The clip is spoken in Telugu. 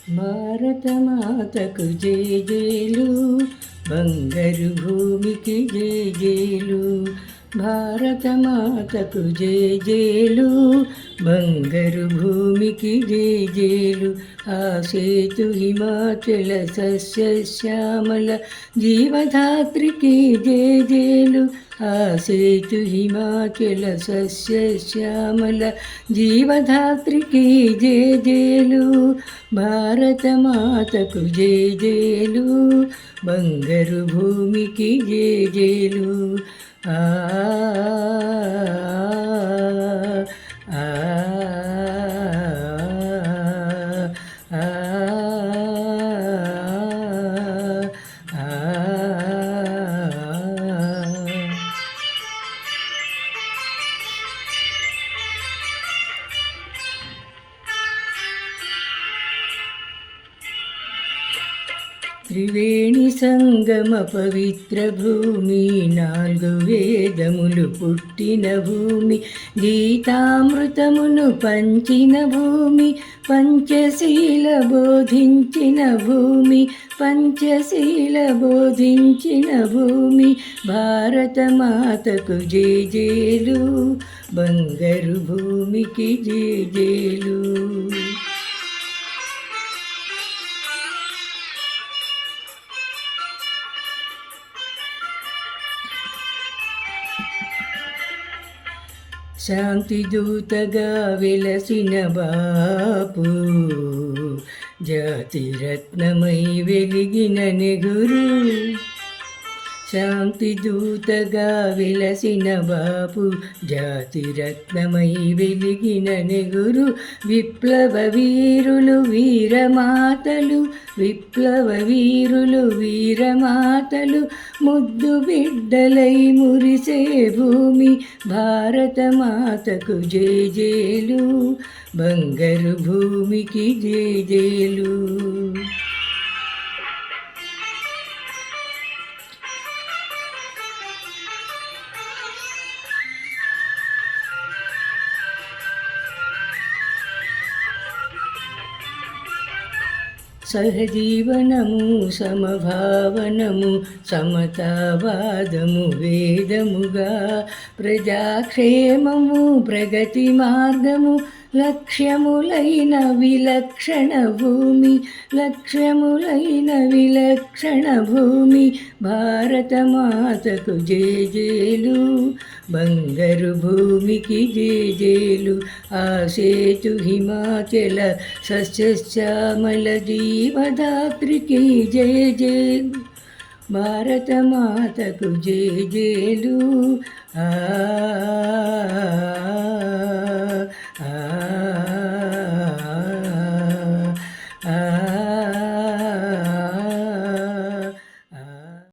భారతమాతకు జేజేలు, బంగారు భూమికి జేజేలు. భారతమాతకు జేజేలు, బంగారు భూమికి జేజేలు. ఆ సేతు హిమాచల సస్యశ్యామల జీవధాత్రికి జేజేలు. ఆ సేతు హిమాచల సస్యశ్యామల జీవధాత్రికి జేజేలు. భారతమాతకు జేజేలు, బంగారు భూమికి జేజేలు. ఆ ఆ త్రివేణి సంగమ పవిత్ర భూమి, 4 వేదములు పుట్టిన భూమి, గీతామృతమును పంచిన భూమి, పంచశీల బోధించిన భూమి, పంచశీల బోధించిన భూమి. భారతమాతకు జేజేలు, బంగారు భూమికి జేజేలు. శాంతి దూతగా వెలసిన బాపు, జాతిరత్నమై వెలిగిన నెహ్రూ. శాంతి దూతగా వెలసిన బాపు, జాతిరత్నమై వెలిగిన నెహ్రూ. విప్లవ వీరులు వీరమాతలు, విప్లవ వీరులు వీరమాతలు, ముద్దు బిడ్డలై మురిసే భూమి. భారతమాతకు జేజేలు, బంగారు భూమికి జేజేలు. సహజీవనము, సమభావనము, సమతావాదము వేదముగా, ప్రజాక్షేమము ప్రగతి మార్గము, లక్ష్యములైన విలక్షణ భూమి, లక్ష్యములైన విలక్షణ భూమి. భారతమాతకు జేజేలు, బంగారు భూమికి జేజేలు. ఆ సేతు హిమాచల సస్యశ్యామల జీవధాత్రికి జేజేలు. భారతమాతకు జేజేలు. ఆ